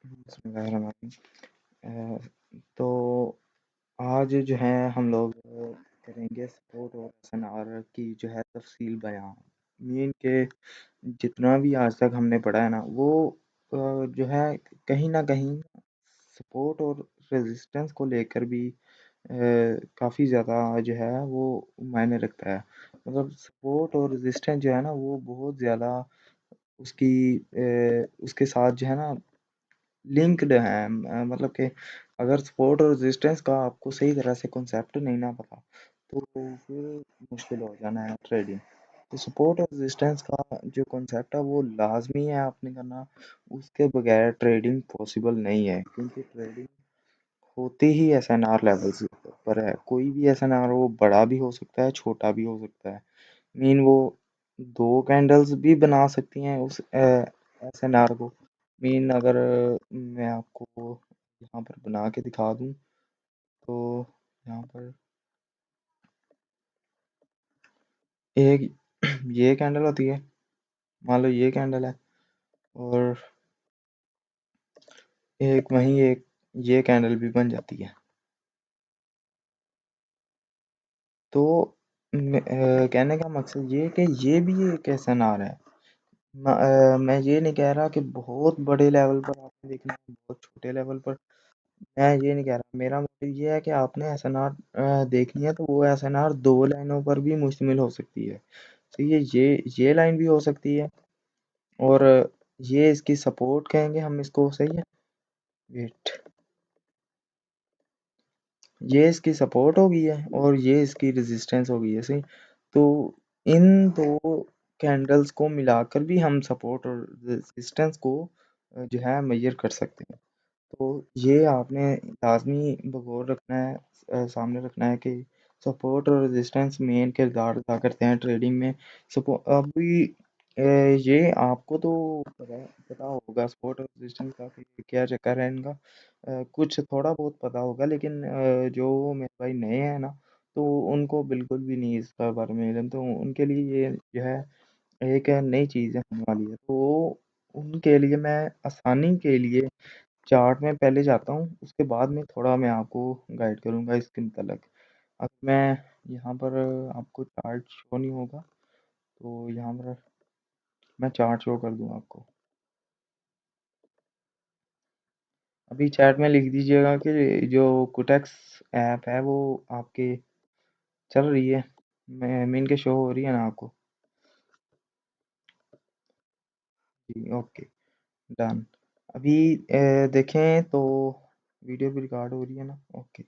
बिस्मिल्लाहिर्रहमानिर्रहीम। तो आज जो है हम लोग करेंगे सपोर्ट और एसएनआर की जो है तफसील बयां। मीन के जितना भी आज तक हमने पढ़ा है ना वो जो है कहीं ना कहीं सपोर्ट और रेजिस्टेंस को लेकर भी काफ़ी ज़्यादा जो है वो मायने रखता है। मतलब सपोर्ट और रेजिस्टेंस जो है ना वो बहुत ज़्यादा उसकी उसके साथ जो है ना लिंक्ड हैं। मतलब कि अगर सपोर्ट और रेजिस्टेंस का आपको सही तरह से कॉन्सेप्ट नहीं ना पता तो फिर मुश्किल हो जाना है ट्रेडिंग। तो सपोर्ट और रेजिस्टेंस का जो कॉन्सेप्ट है वो लाजमी है आपने करना। उसके बगैर ट्रेडिंग पॉसिबल नहीं है क्योंकि ट्रेडिंग होती ही एसएनआर लेवल से पर है। कोई भी एसएनआर वो बड़ा भी हो सकता है छोटा भी हो सकता है। मीन वो दो कैंडल्स भी बना सकती हैं उस एसएनआर को। मीन अगर मैं आपको यहाँ पर बना के दिखा दूँ तो यहाँ पर एक ये कैंडल होती है। मान लो ये कैंडल है और एक वहीं एक ये कैंडल भी बन जाती है। तो कहने का मकसद ये है कि ये भी एक एसएनआर है। मैं ये नहीं कह रहा कि बहुत बड़े लेवल पर आपने देखना है, बहुत छोटे लेवल पर। मैं ये नहीं कह रहा। मेरा मोटिव ये है कि आपने एसएनआर देखनी है तो वो एसएनआर दो लाइनों पर भी मुश्तमिल हो सकती है। तो ये लाइन भी हो सकती है और ये इसकी सपोर्ट कहेंगे हम इसको, सही है। वेट, ये इसकी सपोर्ट हो गई है और ये इसकी रेजिस्टेंस हो गई है, सही। तो इन दो कैंडल्स को मिलाकर भी हम सपोर्ट और रेजिस्टेंस को जो है मेजर कर सकते हैं। तो ये आपने लाजमी बगौर रखना है, सामने रखना है कि सपोर्ट और रेजिस्टेंस मेन किरदार अदा करते हैं ट्रेडिंग में। सपो अभी ये आपको तो पता होगा सपोर्ट और रेजिस्टेंस का कि क्या चक्कर है इनका। कुछ थोड़ा बहुत पता होगा लेकिन जो मेरे भाई नए हैं ना तो उनको बिल्कुल भी नहीं इसका बारे में इल्म। तो उनके लिए ये जो है एक नई चीज़ होने वाली है। तो उनके लिए मैं आसानी के लिए चार्ट में पहले जाता हूँ, उसके बाद में थोड़ा मैं आपको गाइड करूँगा इसके मतलब। अब मैं यहाँ पर आपको चार्ट शो नहीं होगा तो यहाँ पर मैं चार्ट शो कर दूँ आपको। अभी चैट में लिख दीजिएगा कि जो कुटेक्स ऐप है वो आपके चल रही है। मैं मीन के शो हो रही है ना आपको? जी ओके, डन। अभी देखें तो वीडियो भी रिकॉर्ड हो रही है ना? ओके।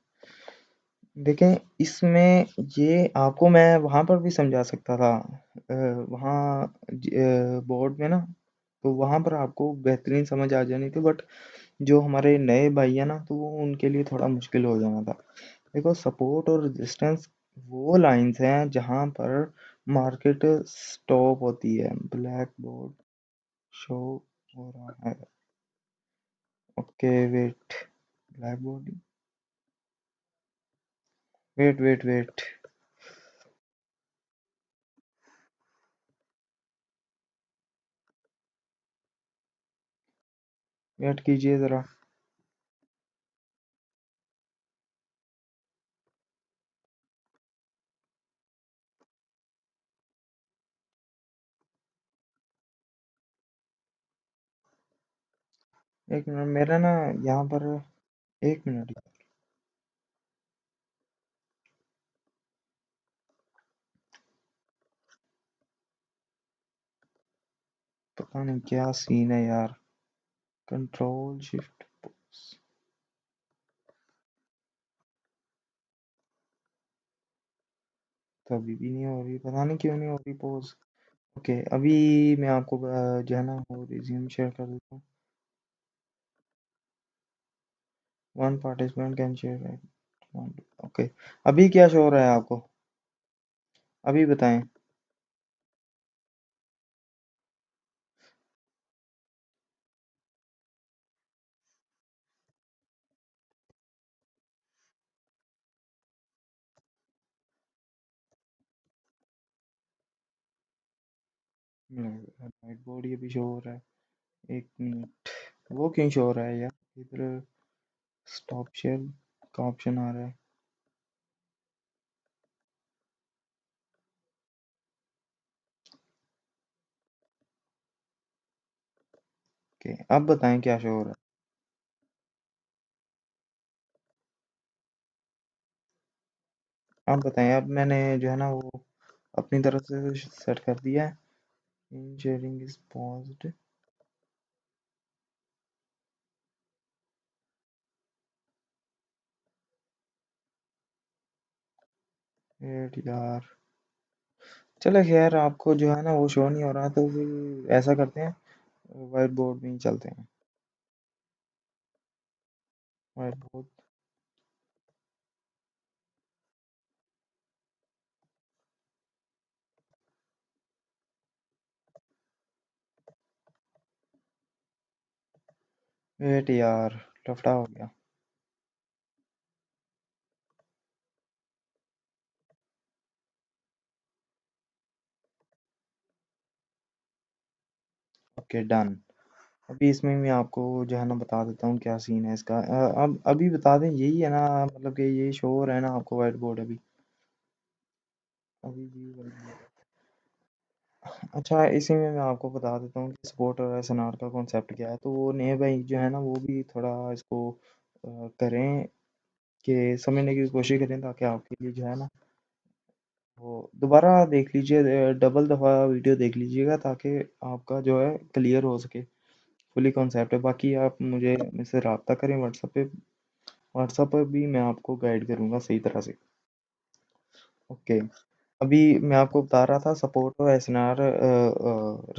देखें इसमें ये आपको मैं वहाँ पर भी समझा सकता था, वहाँ बोर्ड में ना। तो वहाँ पर आपको बेहतरीन समझ आ जानी थी बट जो हमारे नए भाई है ना तो वो उनके लिए थोड़ा मुश्किल हो जाना था। देखो सपोर्ट और रेजिस्टेंस वो लाइंस हैं जहाँ पर मार्केट स्टॉप होती है। ब्लैक बोर्ड शो हो रहा है। Okay wait, black board, wait wait wait, wait कीजिए ज़रा। एक मिनट मेरा ना यहाँ पर, एक मिनट। पता नहीं क्या सीन है यार। कंट्रोल शिफ्ट तो अभी भी नहीं हो रही, पता नहीं क्यों नहीं हो रही पोज। ओके अभी मैं आपको जो है ना वो रिज्यूम शेयर कर देता हूँ। One participant can share. Okay अभी क्या शो हो रहा है आपको? अभी बताएं। वाइट बोर्ड ये भी शो हो रहा है। एक मिनट। वो क्यों शो हो रहा है यार? इधर स्टॉप शेयर का ऑप्शन आ रहा है। ओके, अब बताएं क्या शो हो रहा है। अब बताएं, अब मैंने जो है ना वो अपनी तरफ से सेट कर दिया है। In sharing is paused. Wait यार, चलो खैर, आपको जो है ना वो शो नहीं हो रहा, तो फिर ऐसा करते हैं, व्हाइट बोर्ड में ही चलते हैं। White board. वेट यार, लफड़ा हो गया। Okay done. अभी इसमें मैं आपको जो है ना बता देता हूँ क्या सीन है इसका। अब अभी बता दें, यही है ना, मतलब कि ये शो हो रहा है ना आपको व्हाइट बोर्ड अभी? अभी भी व्हाइट बोर्ड। अच्छा, इसी में मैं आपको बता देता हूँ कि सपोर्ट और एसएनआर का कॉन्सेप्ट क्या है। तो वो नए भाई जो है ना वो भी थोड़ा इसको करें, कि समझने की कोशिश करें, ताकि आपके लिए जो है ना वो दोबारा देख लीजिए, डबल दफ़ा वीडियो देख लीजिएगा, ताकि आपका जो है क्लियर हो सके, फुली कॉन्सेप्ट है। बाकी आप मुझे मुझसे रब्ता करें व्हाट्सएप पे। व्हाट्सएप पर भी मैं आपको गाइड करूँगा सही तरह से। ओके, अभी मैं आपको बता रहा था, सपोर्ट और एसएनआर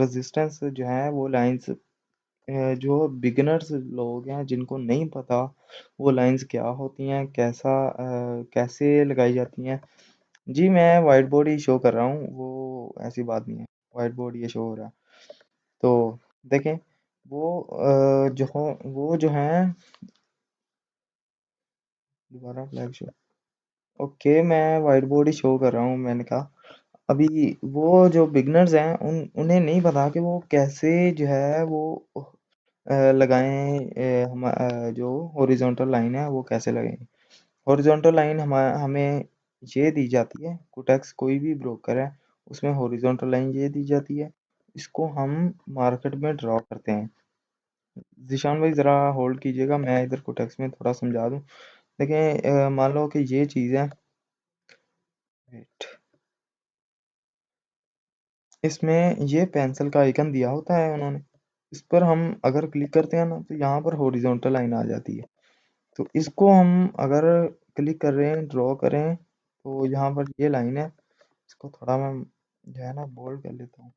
रेजिस्टेंस जो है वो लाइंस, जो बिगिनर्स लोग हैं जिनको नहीं पता वो लाइंस क्या होती हैं, कैसे लगाई जाती हैं। जी, मैं वाइट बोर्ड ही शो कर रहा हूँ, वो ऐसी बात नहीं है, वाइट बोर्ड ये शो हो रहा है। तो देखें, वो जो हैं, दोबारा फ्लैग शो। ओके, मैं वाइट बोर्ड ही शो कर रहा हूँ, मैंने कहा। अभी वो जो बिगनर्स हैं, उन्हें नहीं पता कि वो कैसे जो है वो लगाएं, जो हॉरिजॉन्टल लाइन है वो कैसे लगाएं। हॉरिजॉन्टल लाइन हमें ये दी जाती है, कोटेक्स कोई भी ब्रोकर है उसमें हॉरिजॉन्टल लाइन ये दी जाती है। इसको हम मार्केट में ड्रॉ करते हैं। जिशान भाई ज़रा होल्ड कीजिएगा, मैं इधर कोटेक्स में थोड़ा समझा दूं। देखें, मान लो कि ये चीज़ है। वेट, इसमें ये पेंसिल का आइकन दिया होता है उन्होंने। इस पर हम अगर क्लिक करते हैं ना, तो यहाँ पर हॉरिजॉन्टल लाइन आ जाती है। तो इसको हम अगर क्लिक कर रहे हैं, ड्रॉ करें, तो यहाँ पर ये लाइन है। इसको थोड़ा मैं जो है ना बोल्ड कर लेता हूँ।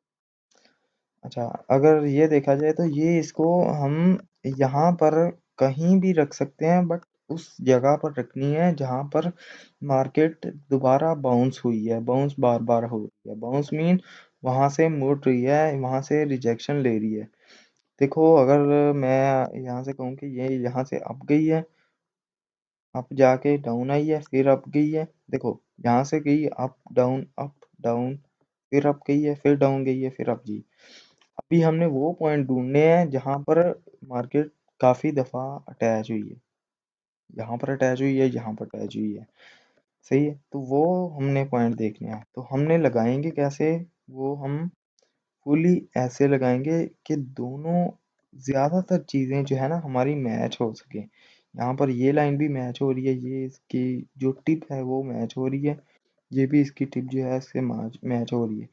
अच्छा, अगर ये देखा जाए तो ये इसको हम यहाँ पर कहीं भी रख सकते हैं, बट उस जगह पर रखनी है जहाँ पर मार्केट दोबारा बाउंस हुई है, बाउंस बार बार हो रही है। बाउंस मीन वहाँ से मुड़ रही है, वहाँ से रिजेक्शन ले रही है। देखो, अगर मैं यहाँ से कहूँ कि ये यहाँ से अप गई है, अप जाके डाउन आई है, फिर अप गई है। देखो, यहाँ से गई अप डाउन, फिर अप गई है, फिर डाउन गई है, फिर अप गई। अभी हमने वो पॉइंट ढूंढने हैं जहाँ पर मार्केट काफी दफा अटैच हुई है। यहाँ पर अटैच हुई है, यहाँ पर अटैच हुई है। सही है, तो वो हमने पॉइंट देखने हैं। तो हमने लगाएंगे कैसे? वो हम फुली ऐसे लगाएंगे कि दोनों ज्यादातर चीजें जो है ना हमारी मैच हो सके। यहाँ पर ये लाइन भी मैच हो रही है, ये इसकी जो टिप है वो मैच हो रही है, ये भी इसकी टिप जो है इससे मैच मैच हो रही है।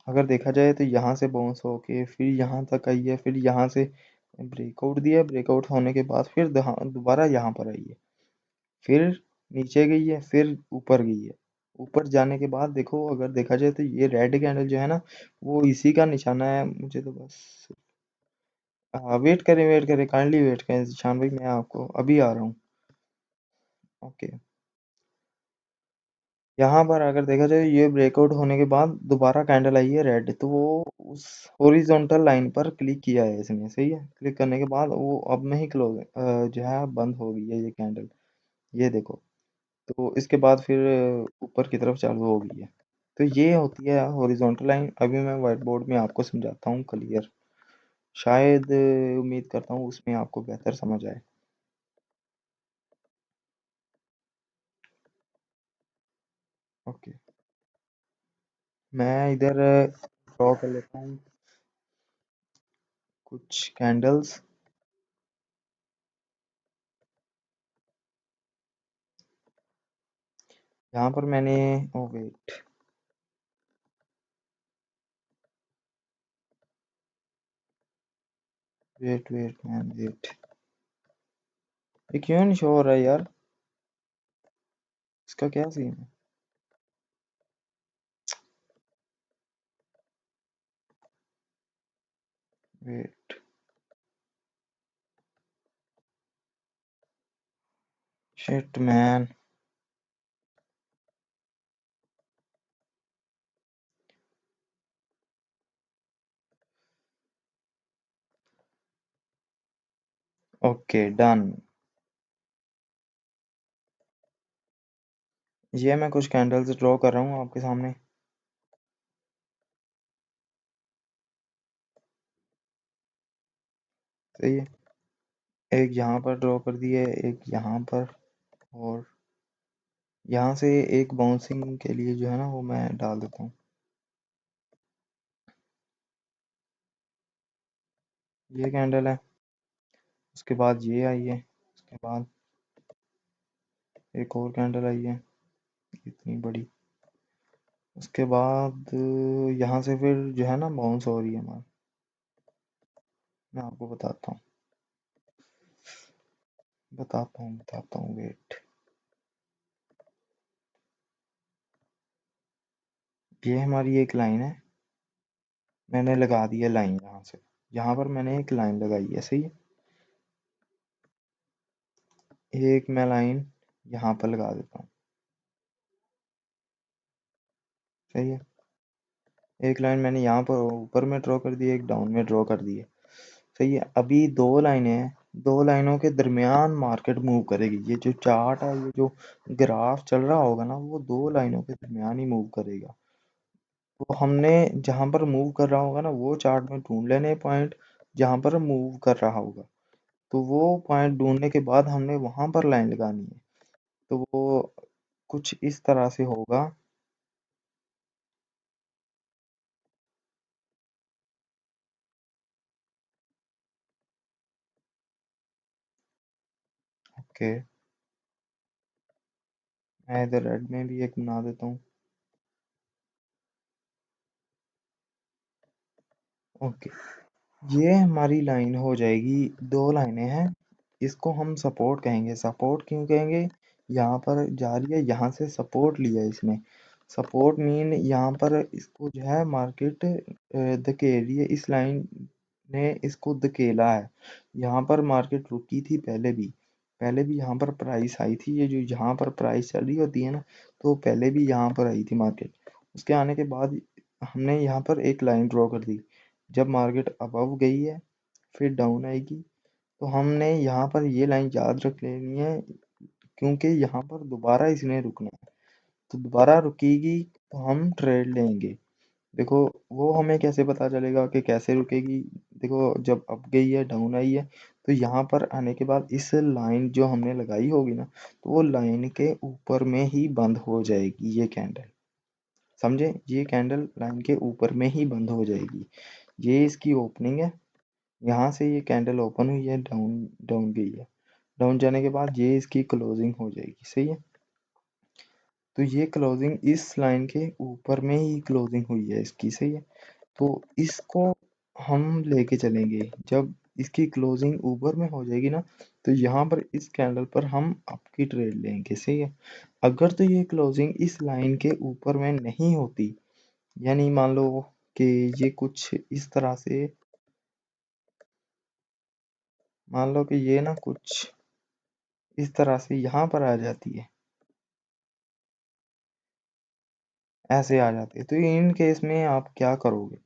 अगर देखा जाए तो यहाँ से बाउंस होके फिर यहाँ तक आई है, फिर यहाँ से ब्रेकआउट दिया, ब्रेकआउट होने के बाद फिर दोबारा यहाँ पर आई है, फिर नीचे गई है, फिर ऊपर गई है। ऊपर जाने के बाद देखो, अगर देखा जाए तो ये रेड कैंडल जो है ना वो इसी का निशाना है। मुझे तो बस वेट करें, काइंडली वेट करें शान भाई, मैं आपको अभी आ रहा हूँ। ओके, यहाँ पर अगर देखा जाए, ये ब्रेकआउट होने के बाद दोबारा कैंडल आई है रेड, तो वो उस हॉरिजॉन्टल लाइन पर क्लिक किया है इसने। सही है, क्लिक करने के बाद वो अब में ही क्लोज जो है बंद हो गई है ये कैंडल। ये देखो, तो इसके बाद फिर ऊपर की तरफ चालू हो गई है। तो ये होती है हॉरिजॉन्टल लाइन। अभी मैं व्हाइट बोर्ड में आपको समझाता हूँ क्लियर। शायद उम्मीद करता हूँ उसमें आपको बेहतर समझ आए। ओके, मैं इधर ड्रॉ कर लेता हूँ कुछ कैंडल्स। यहाँ पर मैंने oh wait wait wait man wait, ये क्यों नहीं शो हो रहा है यार, इसका क्या सीन है? Wait, shit man. Okay done. ये मैं कुछ कैंडल्स ड्रॉ कर रहा हूँ आपके सामने। सही है, एक यहाँ पर ड्रॉ कर दिए, एक यहाँ पर, और यहाँ से एक बाउंसिंग के लिए जो है ना वो मैं डाल देता हूँ। ये कैंडल है, उसके बाद ये आई है, उसके बाद एक और कैंडल आई है इतनी बड़ी, उसके बाद यहाँ से फिर जो है ना बाउंस हो रही है हमारी। मैं आपको बताता हूँ वेट। ये हमारी एक लाइन है, मैंने लगा दी है लाइन यहाँ से, यहाँ पर मैंने एक लाइन लगाई है। सही है, एक मैं लाइन यहाँ पर लगा देता हूँ। सही है, एक लाइन मैंने यहाँ पर ऊपर में ड्रॉ कर दी है, एक डाउन में ड्रॉ कर दी है। सही है, अभी दो लाइनें हैं, दो लाइनों के दरमियान मार्केट मूव करेगी। ये जो चार्ट है, ये जो ग्राफ चल रहा होगा ना, वो दो लाइनों के दरमियान ही मूव करेगा। तो हमने जहाँ पर मूव कर रहा होगा ना, वो चार्ट में ढूंढ लेने पॉइंट जहाँ पर मूव कर रहा होगा। तो वो पॉइंट ढूंढने के बाद हमने वहां पर लाइन लगानी है। तो वो कुछ इस तरह से होगा। ओके, मैं इधर रेड में भी एक बना देता हूँ। ओके, ये हमारी लाइन हो जाएगी, दो लाइनें हैं, इसको हम सपोर्ट कहेंगे। सपोर्ट क्यों कहेंगे? यहाँ पर जा रही है, यहाँ से सपोर्ट लिया है इसने। सपोर्ट मीन यहाँ पर इसको जो है मार्केट धकेल रही है, इस लाइन ने इसको धकेला है। यहाँ पर मार्केट रुकी थी पहले भी यहाँ पर प्राइस आई थी। ये जो यहाँ पर प्राइस चल रही होती है ना, तो पहले भी यहाँ पर आई थी मार्केट। उसके आने के बाद हमने यहाँ पर एक लाइन ड्रॉ कर दी। जब मार्केट अबव गई है, फिर डाउन आएगी, तो हमने यहाँ पर ये लाइन याद रख लेनी है, क्योंकि यहाँ पर दोबारा इसने रुकना है। तो दोबारा रुकेगी तो हम ट्रेड लेंगे। देखो, वो हमें कैसे पता चलेगा कि कैसे रुकेगी? देखो, जब अप गई है, डाउन आई है, तो यहाँ पर आने के बाद इस लाइन जो हमने लगाई होगी ना, तो वो लाइन के ऊपर में ही बंद हो जाएगी ये कैंडल। समझे? ये कैंडल लाइन के ऊपर में ही बंद हो जाएगी। ये इसकी ओपनिंग है, यहाँ से ये कैंडल ओपन हुई है, डाउन डाउन गई है, डाउन जाने के बाद ये इसकी क्लोजिंग हो जाएगी। सही है, तो ये क्लोजिंग इस लाइन के ऊपर में ही क्लोजिंग हुई है इसकी। सही है, तो इसको हम लेके चलेंगे। जब इसकी क्लोजिंग ऊपर में हो जाएगी ना, तो यहाँ पर इस कैंडल पर हम आपकी ट्रेड लेंगे। सही है, अगर तो ये क्लोजिंग इस लाइन के ऊपर में नहीं होती, यानी मान लो कि ये कुछ इस तरह से, मान लो कि ये ना कुछ इस तरह से यहाँ पर आ जाती है, ऐसे आ जाती है, तो इन केस में आप क्या करोगे?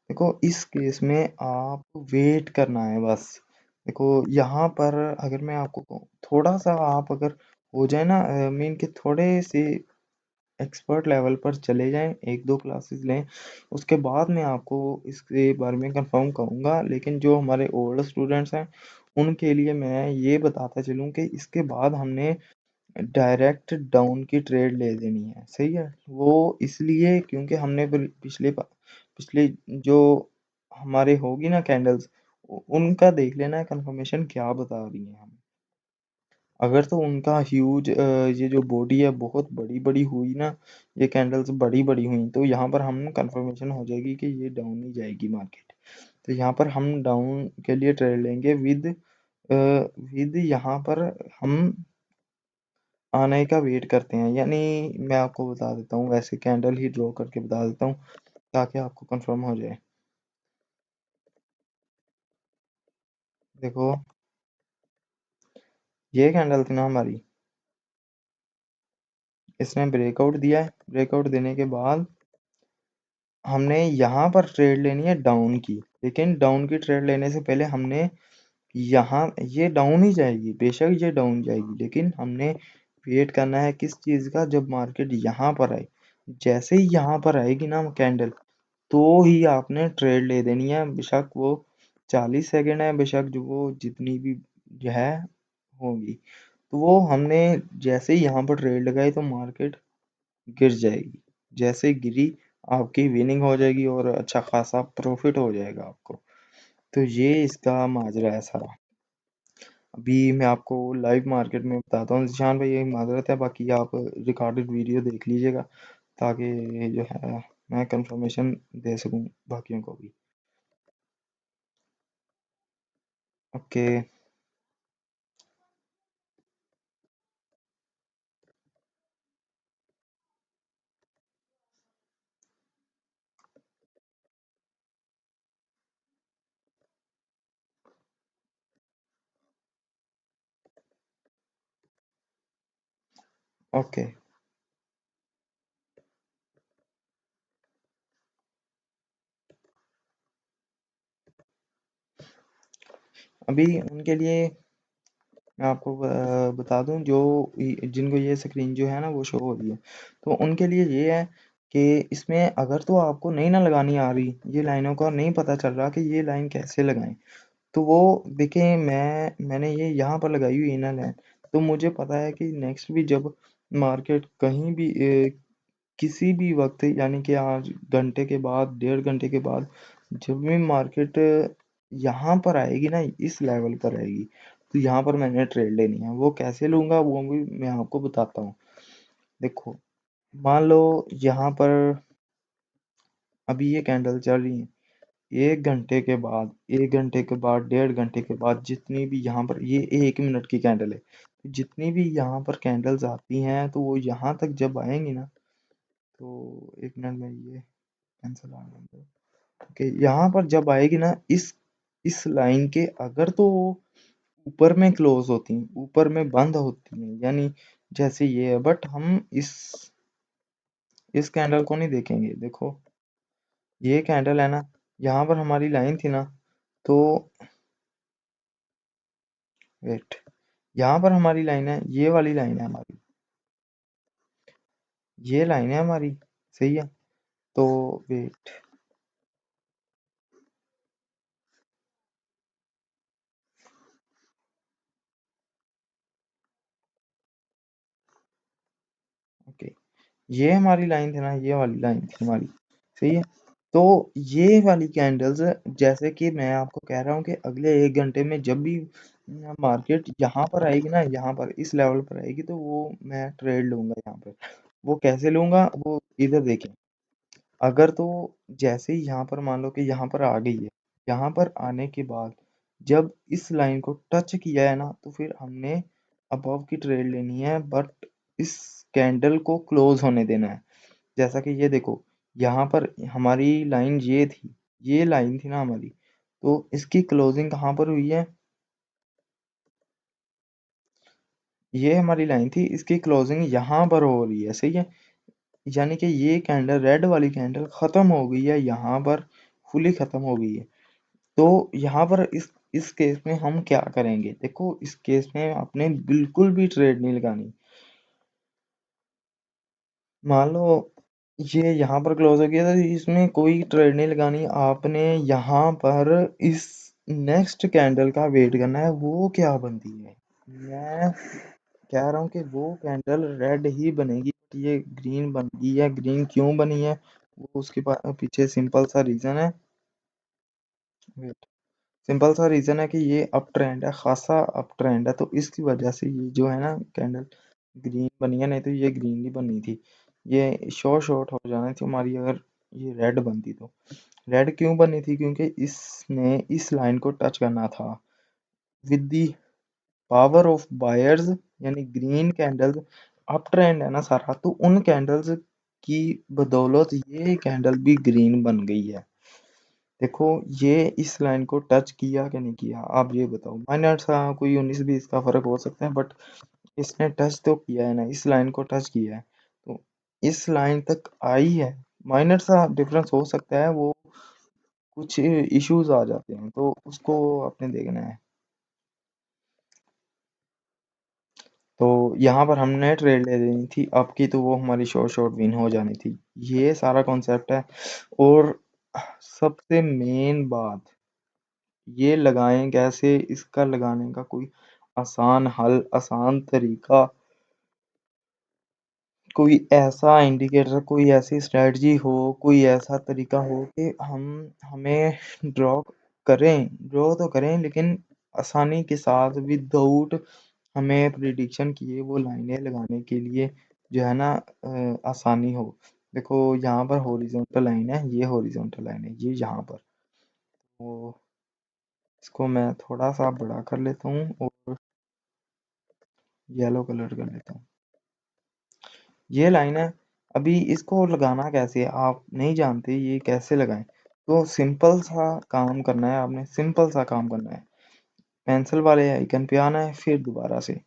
देखो, इस केस में आप वेट करना है बस। देखो, यहाँ पर अगर मैं आपको कहूँ, थोड़ा सा आप अगर हो जाए ना, मीन के थोड़े से एक्सपर्ट लेवल पर चले जाएं, एक दो क्लासेस लें, उसके बाद मैं आपको इसके बारे में कंफर्म कहूँगा। लेकिन जो हमारे ओल्ड स्टूडेंट्स हैं उनके लिए मैं ये बताता चलूँ कि इसके बाद हमने डायरेक्ट डाउन की ट्रेड ले लेनी है, सही है। वो इसलिए क्योंकि हमने पिछले जो हमारे होगी ना कैंडल्स, उनका देख लेना है कंफर्मेशन क्या बता रही है हमें। अगर तो उनका ह्यूज ये जो बॉडी है बहुत बड़ी बड़ी हुई ना, ये कैंडल्स बड़ी बड़ी हुई, तो यहाँ पर हम कंफर्मेशन हो जाएगी कि ये डाउन ही जाएगी मार्केट। तो यहाँ पर हम डाउन के लिए ट्रेड लेंगे विद यहाँ पर हम आने का वेट करते हैं। यानी मैं आपको बता देता हूँ, वैसे कैंडल ही ड्रॉ करके बता देता हूँ ताकि आपको कंफर्म हो जाए। देखो, ये कैंडल थी ना हमारी, इसने ब्रेकआउट दिया है। ब्रेकआउट देने के बाद हमने यहाँ पर ट्रेड लेनी है डाउन की, लेकिन डाउन की ट्रेड लेने से पहले हमने यहाँ, ये डाउन ही जाएगी, बेशक ये डाउन जाएगी, लेकिन हमने वेट करना है किस चीज़ का, जब मार्केट यहाँ पर आए। जैसे ही यहाँ पर आएगी ना कैंडल, तो ही आपने ट्रेड ले देनी है, बेशक वो 40 सेकंड है, बेशक जो वो जितनी भी जो है होगी। तो वो हमने जैसे ही यहाँ पर ट्रेड लगाई तो मार्केट गिर जाएगी, जैसे गिरी आपकी विनिंग हो जाएगी और अच्छा खासा प्रॉफिट हो जाएगा आपको। तो ये इसका माजरा है सारा। अभी मैं आपको लाइव मार्केट में बताता हूँ। जिशान भाई एक माजरत है, बाकी आप रिकॉर्डेड वीडियो देख लीजिएगा ताकि जो है मैं कंफर्मेशन दे सकूँ बाकियों को भी। ओके। ओके। अभी उनके लिए मैं आपको बता दूं, जो जिनको ये स्क्रीन जो है ना वो शो हो रही है, तो उनके लिए ये है कि इसमें अगर तो आपको नहीं ना लगानी आ रही ये लाइनों का, और नहीं पता चल रहा कि ये लाइन कैसे लगाएं, तो वो देखें, मैंने ये यहाँ पर लगाई हुई इनर लाइन। तो मुझे पता है कि नेक्स्ट भी जब मार्केट कहीं भी किसी भी वक्त, यानी कि आज घंटे के बाद, 1.5 घंटे के बाद, जब भी मार्केट यहाँ पर आएगी ना, इस लेवल पर आएगी, तो यहाँ पर मैंने ट्रेड लेनी है। वो कैसे लूँगा वो भी मैं आपको बताता हूँ। देखो, मान लो यहाँ पर अभी ये कैंडल चल रही है, 1 घंटे के बाद, 1 घंटे के बाद, 1.5 घंटे के बाद, जितनी भी यहाँ पर, ये 1 मिनट की कैंडल है, तो जितनी भी यहाँ पर कैंडल्स आती हैं तो वो यहाँ तक जब आएंगी ना, तो 1 मिनट में ये कैंसिल आ गया। ओके, यहाँ पर जब आएगी ना, इस लाइन के अगर तो ऊपर में क्लोज होती हैं, ऊपर में बंद होती हैं, यानी जैसे ये है, बट हम इस कैंडल को नहीं देखेंगे। देखो, ये कैंडल है ना, यहाँ पर हमारी लाइन थी ना, तो वेट, यहाँ पर हमारी लाइन है, ये वाली लाइन है हमारी, ये लाइन है हमारी, सही है। तो वेट, ओके, ये हमारी लाइन थी ना, ये वाली लाइन थी हमारी, सही है। तो ये वाली कैंडल्स, जैसे कि मैं आपको कह रहा हूँ कि अगले 1 घंटे में जब भी मार्केट यहाँ पर आएगी ना, यहाँ पर इस लेवल पर आएगी, तो वो मैं ट्रेड लूंगा यहाँ पर। वो कैसे लूंगा, वो इधर देखें। अगर तो जैसे ही यहाँ पर मान लो कि यहाँ पर आ गई है, यहाँ पर आने के बाद जब इस लाइन को टच किया है ना, तो फिर हमने अबव की ट्रेड लेनी है, बट इस कैंडल को क्लोज होने देना है। जैसा कि ये देखो, यहाँ पर हमारी लाइन ये लाइन थी ना हमारी, तो इसकी क्लोजिंग कहाँ पर हुई है, ये हमारी लाइन थी, इसकी क्लोजिंग यहाँ पर हो रही है, सही है। यानी कि ये कैंडल, रेड वाली कैंडल खत्म हो गई है यहाँ पर, फुली खत्म हो गई है। तो यहाँ पर इस केस में हम क्या करेंगे, देखो इस केस में आपने बिल्कुल भी ट्रेड नहीं लगानी। मान लो ये यहाँ पर क्लोज हो गया, तो इसमें कोई ट्रेड नहीं लगानी, आपने यहाँ पर इस नेक्स्ट कैंडल का वेट करना है वो क्या बनती है। मैं कह रहा हूँ कि वो कैंडल रेड ही बनेगी, ये ग्रीन बन गई है। ग्रीन क्यों बनी है वो उसके पीछे सिंपल सा रीजन है। वेट, सिंपल सा रीजन है कि ये अप ट्रेंड है, खासा अप ट्रेंड है, तो इसकी वजह से ये जो है ना कैंडल ग्रीन बनी है, नहीं तो ये ग्रीन नहीं बननी थी, ये शॉर्ट हो जानी थी हमारी अगर ये रेड बनती तो। रेड क्यों बनी थी, क्योंकि इसने इस लाइन को टच करना था with the power of buyers, यानी ग्रीन कैंडल्स अप ट्रेंड है ना सारा, तो उन कैंडल्स की बदौलत ये कैंडल भी ग्रीन बन गई है। देखो ये इस लाइन को टच किया कि नहीं किया, आप ये बताओ। माइनर सा कोई 19-20 का फर्क हो सकता है, बट इसने टच तो किया है ना, इस लाइन को टच किया है, तो इस लाइन तक आई है। माइनर सा डिफरेंस हो सकता है, वो कुछ इश्यूज आ जाते हैं तो उसको आपने देखना है। तो यहाँ पर हमने ट्रेड ले लेनी थी आपकी, तो वो हमारी शॉर्ट विन हो जानी थी। ये सारा कॉन्सेप्ट है। और सबसे मेन बात, ये लगाएं कैसे, इसका लगाने का कोई आसान हल, आसान तरीका, कोई ऐसा इंडिकेटर, कोई ऐसी स्ट्रेटजी हो, कोई ऐसा तरीका हो कि हमें ड्रॉ तो करें लेकिन आसानी के साथ, विदाउट हमें प्रिडिक्शन किए वो लाइनें लगाने के लिए जो है ना आसानी हो। देखो यहाँ पर हॉरिजॉन्टल लाइन है, ये हॉरिजॉन्टल लाइन है, ये यहाँ पर, तो इसको मैं थोड़ा सा बड़ा कर लेता हूँ और येलो कलर कर लेता हूँ। ये लाइन है, अभी इसको लगाना कैसे है आप नहीं जानते, ये कैसे लगाएं, तो सिंपल सा काम करना है आपने, सिंपल सा काम करना है। पेंसिल वाले आइकन पे आना है, फिर दोबारा से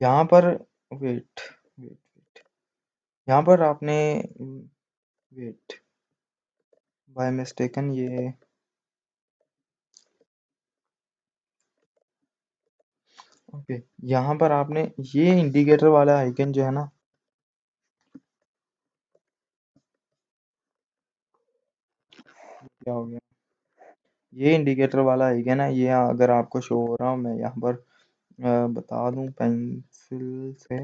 यहाँ पर वेट वेट यहाँ पर आपने वेट बाय मिस्टेकन ये ओके, यहाँ पर आपने ये इंडिकेटर वाला आइकन जो है ना, क्या हो गया, ये इंडिकेटर वाला आइकन है, ये अगर आपको शो हो रहा हूँ मैं यहाँ पर बता दूं पेंसिल से,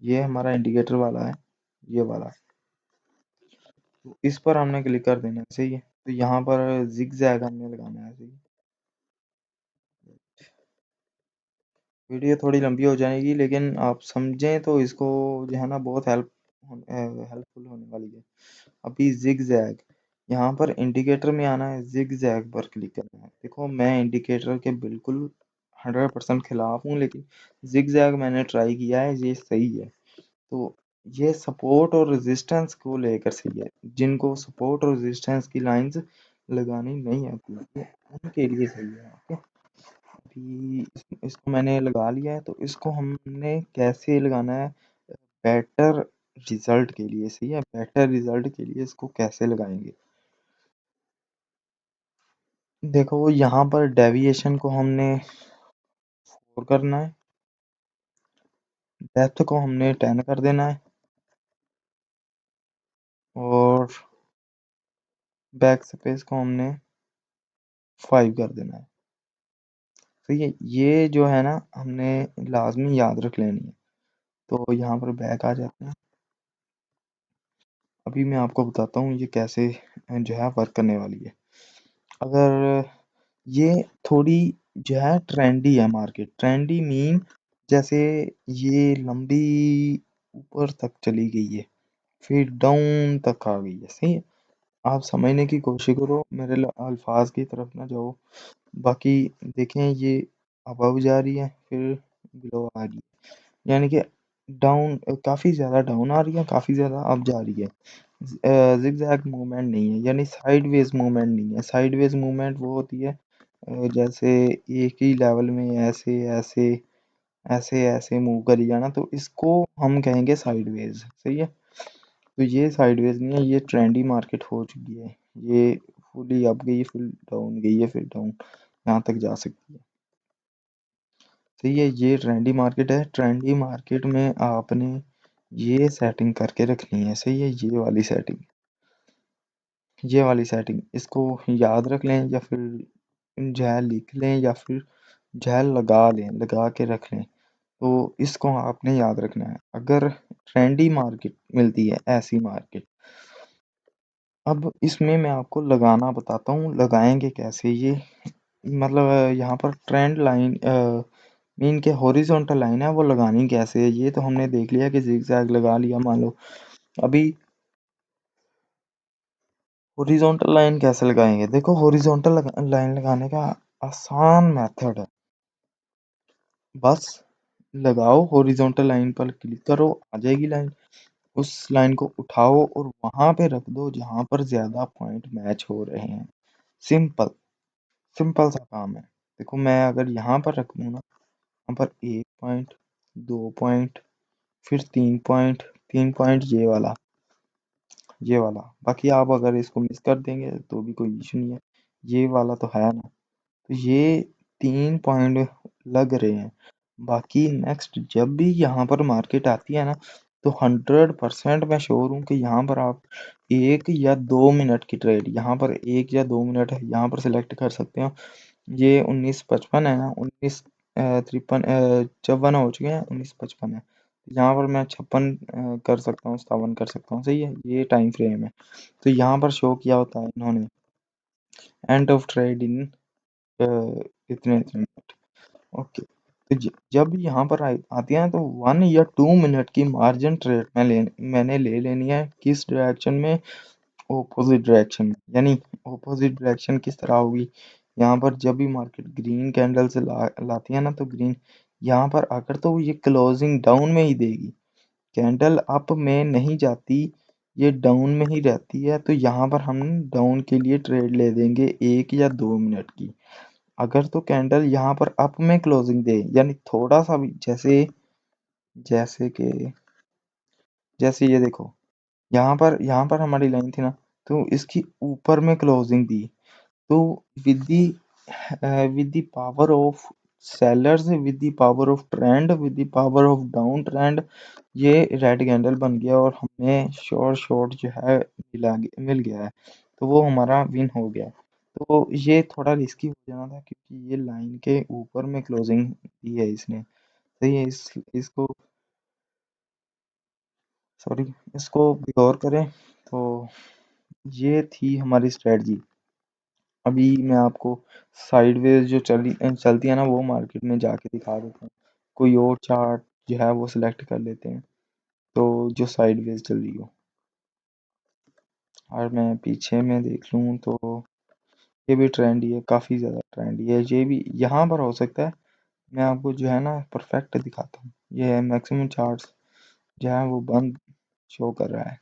ये हमारा इंडिकेटर वाला है, ये वाला, तो इस पर हमने क्लिक कर देना है, सही है। तो यहाँ पर जिग जैग हमने लगाना है, सही है। वीडियो थोड़ी लंबी हो जाएगी लेकिन आप समझें तो इसको जो है ना बहुत हेल्पफुल होने वाली है। अभी जिग जैग, यहाँ पर इंडिकेटर में आना है, जिग जैग पर क्लिक करना है। देखो मैं इंडिकेटर के बिल्कुल 100% खिलाफ हूँ, लेकिन जिग जैग मैंने ट्राई किया है, ये सही है। तो ये सपोर्ट और रेजिस्टेंस को लेकर सही है, जिनको सपोर्ट और रेजिस्टेंस की लाइंस लगानी नहीं आती है उनके लिए सही है। ओके, अभी इसको मैंने लगा लिया है, तो इसको हमने कैसे लगाना है बेटर रिजल्ट के लिए, सही है, बेटर रिजल्ट के लिए इसको कैसे लगाएंगे। देखो यहाँ पर डेविएशन को हमने 4 करना है, डेप्थ को हमने 10 कर देना है, और बैक स्पेस को हमने 5 कर देना है। तो ये जो है ना हमने लाजमी याद रख लेनी है। तो यहाँ पर बैक आ जाते हैं। अभी मैं आपको बताता हूँ ये कैसे जो है वर्क करने वाली है। अगर ये थोड़ी जो है ट्रेंडी है मार्केट, ट्रेंडी मीन जैसे ये लंबी ऊपर तक चली गई है, फिर डाउन तक आ गई है, सही है। आप समझने की कोशिश करो, मेरे अल्फाज की तरफ ना जाओ। बाकी देखें ये अबव जा रही है, फिर बिलो आ रही है, यानी कि डाउन, काफ़ी ज़्यादा डाउन आ रही है, काफ़ी ज़्यादा अप जा रही है। जिगजैग मूवमेंट नहीं है, यानी साइडवेज मूवमेंट नहीं है। साइडवेज मूवमेंट वो होती है जैसे एक ही लेवल में ऐसे ऐसे ऐसे ऐसे मूव करी जाना, तो इसको हम कहेंगे साइडवेज, सही है। तो ये साइडवेज नहीं है, ये ट्रेंडी मार्केट हो चुकी है। ये फुली अप गई, फिर डाउन गई है, फिर डाउन यहाँ तक जा सकती है। सही है, ये ट्रेंडी मार्केट है। ट्रेंडी मार्केट में आपने ये सेटिंग करके रखनी है। सही है, ये वाली सेटिंग इसको याद रख लें, या फिर जो है लिख लें, या फिर जो है लगा लें, लगा के रख लें। तो इसको आपने याद रखना है। अगर ट्रेंडी मार्केट मिलती है, ऐसी मार्केट, अब इसमें मैं आपको लगाना बताता हूँ, लगाएंगे कैसे ये। मतलब यहाँ पर ट्रेंड लाइन मीन के हॉरिजॉन्टल लाइन है, वो लगानी कैसे है। ये तो हमने देख लिया कि जिगजैग लगा लिया, मान लो। अभी हॉरिजॉन्टल लाइन कैसे लगाएंगे, देखो हॉरिजॉन्टल लाइन लगाने का आसान मेथड है। बस लगाओ, हॉरिजॉन्टल लाइन पर क्लिक करो, आ जाएगी लाइन। उस लाइन को उठाओ और वहां पे रख दो जहां पर ज्यादा पॉइंट मैच हो रहे हैं। सिंपल, सिंपल सा काम है। देखो मैं अगर यहाँ पर रख दूँ ना, यहाँ पर 1 पॉइंट, 2 पॉइंट, फिर 3 पॉइंट, 3 पॉइंट ये वाला। बाकी आप अगर इसको मिस कर देंगे तो भी कोई इशू नहीं है, ये वाला तो है ना। तो ये 3 पॉइंट लग रहे हैं। बाकी नेक्स्ट जब भी यहाँ पर मार्केट आती है ना, तो 100% मैं श्योर हूँ कि यहाँ पर आप 1 या 2 मिनट की ट्रेड, यहाँ पर 1 या 2 मिनट है, यहाँ पर सिलेक्ट कर सकते हो। ये 1955 है ना, 1953, 54 हो चुके हैं, 1955 है। यहाँ पर मैं 56 कर सकता हूँ, 57 कर सकता हूँ। सही है, ये टाइम फ्रेम है। तो यहाँ पर शो किया होता है इन्होंने, एंड ऑफ ट्रेड इन इतने इतने मिनट। ओके, तो जब यहाँ पर आती है ना, तो 1 या 2 मिनट की मार्जिन ट्रेड मैंने ले लेनी है। किस डायरेक्शन में? ऑपोजिट डायरेक्शन में। यानी ऑपोजिट डायरेक्शन किस तरह होगी? यहाँ पर जब भी मार्केट ग्रीन कैंडल से लाती है ना, तो ग्रीन यहाँ पर आकर तो ये क्लोजिंग डाउन में ही देगी। कैंडल अप में नहीं जाती, ये डाउन में ही रहती है। तो यहाँ पर हम डाउन के लिए ट्रेड ले देंगे 1 या 2 मिनट की। अगर तो कैंडल यहाँ पर अप में क्लोजिंग दे, यानी थोड़ा सा भी, जैसे जैसे कि जैसे ये देखो, यहाँ पर हमारी लाइन थी ना, तो इसकी ऊपर में क्लोजिंग दी। तो with the with the power of sellers, with the power of trend, with the power of down trend, ये रेड कैंडल बन गया और हमें शॉर्ट जो है मिल गया है। तो वो हमारा विन हो गया। तो ये थोड़ा रिस्की हो जाना था, क्योंकि ये लाइन के ऊपर में क्लोजिंग दी है इसने। सही है, इसको सॉरी, इसको गौर करें। तो ये थी हमारी स्ट्रेटजी। अभी मैं आपको साइडवेज जो चलती है ना, वो मार्केट में जाके दिखा देता हूँ। कोई और चार्ट जो है वो सिलेक्ट कर लेते हैं, तो जो साइडवेज चल रही हो। और मैं पीछे में देख लूँ तो ये भी ट्रेंडी है, काफ़ी ज़्यादा ट्रेंडी है। ये भी यहाँ पर हो सकता है। मैं आपको जो है ना परफेक्ट दिखाता हूँ। ये है मैक्सिमम चार्ट्स जो है वो बंद शो कर रहा है।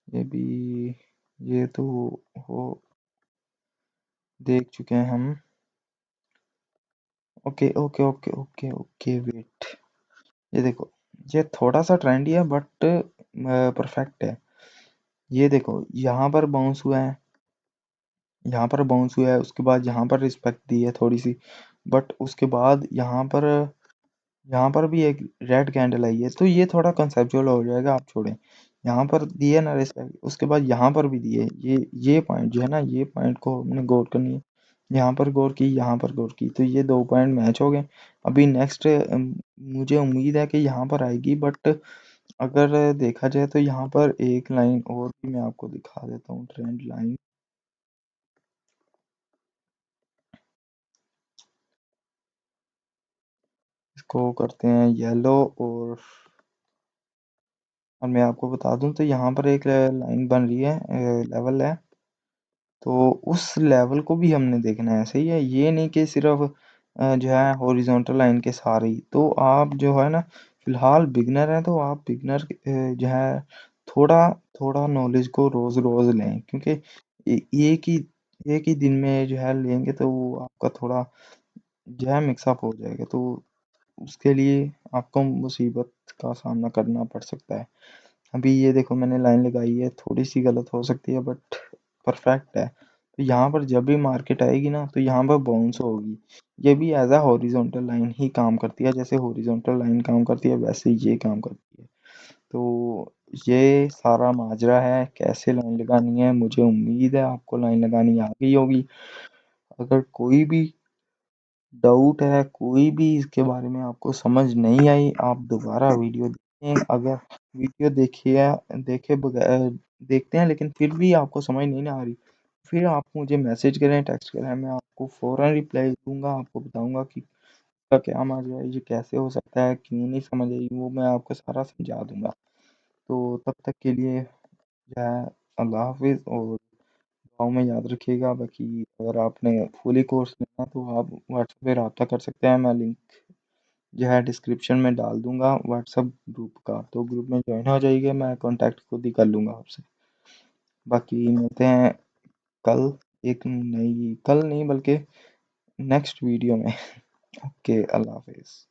ये भी, ये तो हो देख चुके हैं हम। Okay okay okay okay okay, wait. ये देखो, ये थोड़ा सा ट्रेंडी है, बट परफेक्ट है। ये देखो, यहाँ पर बाउंस हुआ है, यहाँ पर बाउंस हुआ है, उसके बाद यहाँ पर रिस्पेक्ट दी है थोड़ी सी, बट उसके बाद यहाँ पर भी एक रेड कैंडल आई है। तो ये थोड़ा कंसेप्चुअल हो जाएगा, आप छोड़ें। यहाँ पर दिए ना रिस्पेक्ट, उसके बाद यहाँ पर भी दिए। ये पॉइंट जो है ना, ये पॉइंट को हमने गौर करनी है। यहाँ पर गौर की, यहाँ पर गौर की, तो ये 2 पॉइंट मैच हो गए। अभी नेक्स्ट मुझे उम्मीद है कि यहाँ पर आएगी, बट अगर देखा जाए तो यहाँ पर एक लाइन और भी मैं आपको दिखा देता हूँ, ट्रेंड लाइन। इसको करते हैं येलो, और मैं आपको बता दूं तो यहाँ पर एक लाइन बन रही है, लेवल है। तो उस लेवल को भी हमने देखना है। सही है, ये नहीं कि सिर्फ जो है हॉरिजॉन्टल लाइन के सारे ही। तो आप जो है ना, फिलहाल बिगनर हैं, तो आप बिगनर जो है थोड़ा थोड़ा नॉलेज को रोज रोज लें, क्योंकि एक ही दिन में जो है लेंगे तो वो आपका थोड़ा जो है मिक्सअप हो जाएगा। तो उसके लिए आपको मुसीबत का सामना करना पड़ सकता है। अभी ये देखो, मैंने लाइन लगाई है, थोड़ी सी गलत हो सकती है, बट परफेक्ट है। तो यहाँ पर जब भी मार्केट आएगी ना तो यहाँ पर बाउंस होगी। ये भी एज अ हॉरिजॉन्टल लाइन ही काम करती है, जैसे हॉरिजॉन्टल लाइन काम करती है वैसे ही ये काम करती है। तो ये सारा माजरा है कैसे लाइन लगानी है। मुझे उम्मीद है आपको लाइन लगानी आ गई होगी। अगर कोई भी डाउट है, कोई भी इसके बारे में आपको समझ नहीं आई, आप दोबारा वीडियो देखें। अगर वीडियो देखिए देखे बगैर देखते हैं लेकिन फिर भी आपको समझ नहीं ना आ रही, फिर आप मुझे मैसेज करें, टेक्स्ट करें, मैं आपको फ़ौरन रिप्लाई दूंगा, आपको बताऊंगा कि इसका क्या माजरा है, ये कैसे हो सकता है, क्यों नहीं समझ आई, वो मैं आपको सारा समझा दूंगा। तो तब तक के लिए जो है अल्लाह हाफिज़, और दुआओं में याद रखिएगा। बाकी अगर आपने फुली कोर्स लेना है तो आप व्हाट्सएप पे रब्ता कर सकते हैं, मैं लिंक जो है डिस्क्रिप्शन में डाल दूंगा व्हाट्सएप ग्रुप का, तो ग्रुप में ज्वाइन हो जाइए, मैं कांटेक्ट खुद ही कर लूँगा आपसे। बाकी मिलते हैं कल एक नई, कल नहीं बल्कि नेक्स्ट वीडियो में। ओके, अल्लाह हाफिज़।